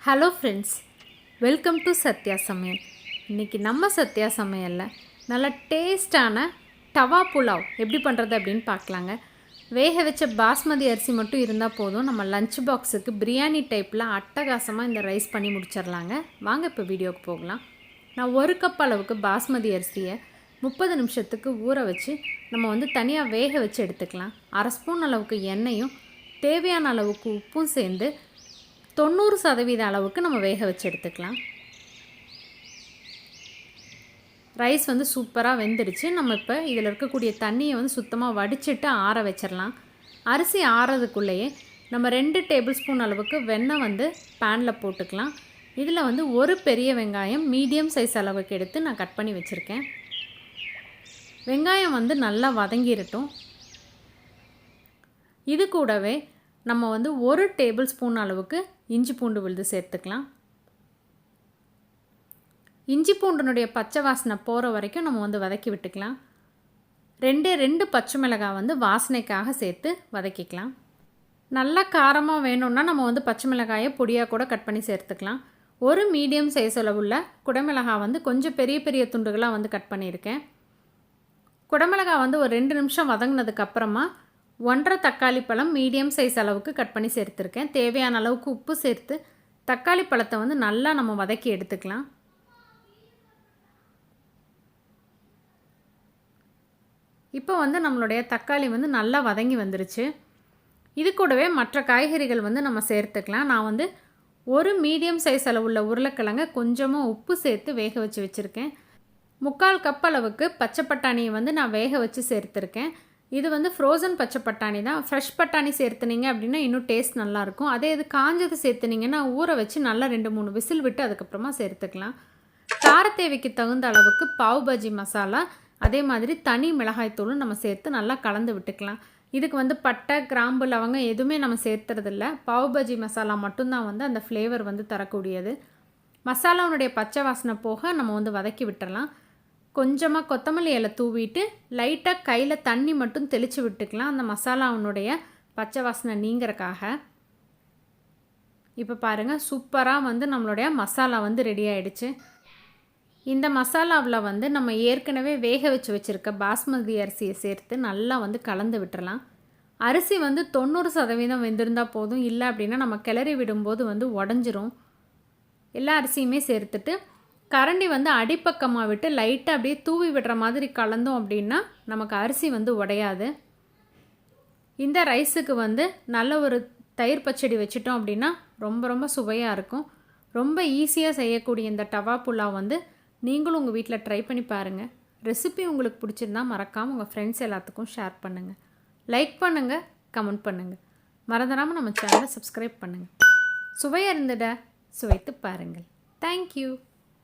Hello friends, welcome to Sathya சமையல். இன்றைக்கி நம்ம சத்யா சமையலில் நல்ல டேஸ்டான டவா புலாவ் எப்படி பண்ணுறது அப்படின்னு பார்க்கலாங்க. வேக வச்ச பாஸ்மதி அரிசி மட்டும் இருந்தால் போதும். நம்ம லஞ்ச் பாக்ஸுக்கு பிரியாணி டைப்பில் அட்டகாசமாக இந்த ரைஸ் பண்ணி முடிச்சிடலாங்க. வாங்க இப்போ வீடியோவுக்கு போகலாம். நான் 1 கப் அளவுக்கு பாஸ்மதி அரிசியை 30 நிமிஷத்துக்கு ஊற வச்சு நம்ம தனியாக வேக வச்சு எடுத்துக்கலாம். 1/2 ஸ்பூன் அளவுக்கு எண்ணெயும் தேவையான அளவுக்கு உப்பும் சேர்ந்து 90% அளவுக்கு நம்ம வேக வச்சு எடுத்துக்கலாம். ரைஸ் சூப்பராக வெந்துடுச்சு. நம்ம இப்போ இதில் இருக்கக்கூடிய தண்ணியை சுத்தமாக வடிச்சிட்டு ஆற வச்சிடலாம். அரிசி ஆறதுக்குள்ளேயே நம்ம 2 டேபிள் ஸ்பூன் அளவுக்கு வெண்ணெய் பேனில் போட்டுக்கலாம். இதில் ஒரு பெரிய வெங்காயம் மீடியம் சைஸ் அளவுக்கு எடுத்து நான் கட் பண்ணி வச்சுருக்கேன். வெங்காயம் நல்லா வதங்கிடட்டும். இது கூடவே நம்ம 1 டேபிள் ஸ்பூன் அளவுக்கு இஞ்சி பூண்டு விழுது சேர்த்துக்கலாம். இஞ்சி பூண்டுனுடைய பச்சை வாசனை போகிற வரைக்கும் நம்ம வதக்கி விட்டுக்கலாம். 2 பச்சை மிளகாய் வாசனைக்காக சேர்த்து வதக்கிக்கலாம். நல்லா காரமாக வேணும்னா நம்ம பச்சை மிளகாயை பொடியாக கூட கட் பண்ணி சேர்த்துக்கலாம். ஒரு மீடியம் சைஸ் அளவுள்ள குடமிளகாய் கொஞ்சம் பெரிய பெரிய துண்டுகளாக கட் பண்ணியிருக்கேன். குடமிளகாய் ஒரு 2 நிமிஷம் வதங்கினதுக்கப்புறமா 1.5 தக்காளி பழம் மீடியம் சைஸ் அளவுக்கு கட் பண்ணி சேர்த்துருக்கேன். தேவையான அளவுக்கு உப்பு சேர்த்து தக்காளி பழத்தை நல்லா நம்ம வதக்கி எடுத்துக்கலாம். இப்போ நம்மளுடைய தக்காளி நல்லா வதங்கி வந்துருச்சு. இது கூடவே மற்ற காய்கறிகள் நம்ம சேர்த்துக்கலாம். நான் ஒரு மீடியம் சைஸ் அளவுள்ள உருளைக்கிழங்கை கொஞ்சமாக உப்பு சேர்த்து வேக வச்சுருக்கேன். 3/4 கப் அளவுக்கு பச்சை பட்டாணியை நான் வேக வச்சு சேர்த்துருக்கேன். இது ஃப்ரோசன் பச்சை பட்டாணி தான். ஃப்ரெஷ் பட்டாணி சேர்த்துனீங்க அப்படின்னா இன்னும் டேஸ்ட் நல்லாயிருக்கும். அதே இது காஞ்சது சேர்த்துனீங்கன்னா ஊற வச்சு நல்லா 2-3 விசில் விட்டு அதுக்கப்புறமா சேர்த்துக்கலாம். காரத்தேவைக்கு தகுந்த அளவுக்கு பாவ் பாஜி மசாலா, அதே மாதிரி தனி மிளகாய்த்தூளும் நம்ம சேர்த்து நல்லா கலந்து விட்டுக்கலாம். இதுக்கு பட்டை, கிராம்பு, லவங்கம் எதுவுமே நம்ம சேர்த்துறதில்ல. பாவ் பாஜி மசாலா மட்டும்தான் அந்த ஃப்ளேவர் தரக்கூடியது. மசாலாவுடைய பச்சை வாசனை போக நம்ம வதக்கி விட்டுறலாம். கொஞ்சமாக கொத்தமல்லி இலை தூவிட்டு லைட்டாக கையில் தண்ணி மட்டும் தெளித்து விட்டுக்கலாம், அந்த மசாலாவுடைய பச்சை வாசனை நீங்கிறக்காக. இப்போ பாருங்கள், சூப்பராக நம்மளுடைய மசாலா ரெடி ஆகிடுச்சு. இந்த மசாலாவில் நம்ம ஏற்கனவே வேக வச்சு வச்சுருக்க பாஸ்மதி அரிசியை சேர்த்து நல்லா கலந்து விட்டுறலாம். அரிசி 90% வெந்திருந்தால் போதும். இல்லை அப்படின்னா நம்ம கிளறி விடும்போது உடஞ்சிரும். எல்லா அரிசியுமே சேர்த்துட்டு கரண்டி அடிப்பக்கமாக விட்டு லைட்டாக அப்படியே தூவி விடுற மாதிரி கலந்தோம் அப்படின்னா நமக்கு அரிசி உடையாது. இந்த ரைஸுக்கு நல்ல ஒரு தயிர் பச்சடி வச்சிட்டோம் அப்படின்னா ரொம்ப ரொம்ப சுவையாக இருக்கும். ரொம்ப ஈஸியாக செய்யக்கூடிய இந்த டவா புலாவ் நீங்களும் உங்கள் வீட்டில் ட்ரை பண்ணி பாருங்கள். ரெசிபி உங்களுக்கு பிடிச்சிருந்தா மறக்காமல் உங்கள் ஃப்ரெண்ட்ஸ் எல்லாத்துக்கும் ஷேர் பண்ணுங்கள். லைக் பண்ணுங்கள், கமெண்ட் பண்ணுங்கள். மறந்துடாமல் நம்ம சேனலை சப்ஸ்கிரைப் பண்ணுங்கள். சுவையாக இருந்துட சுவைத்து பாருங்கள். தேங்க்யூ.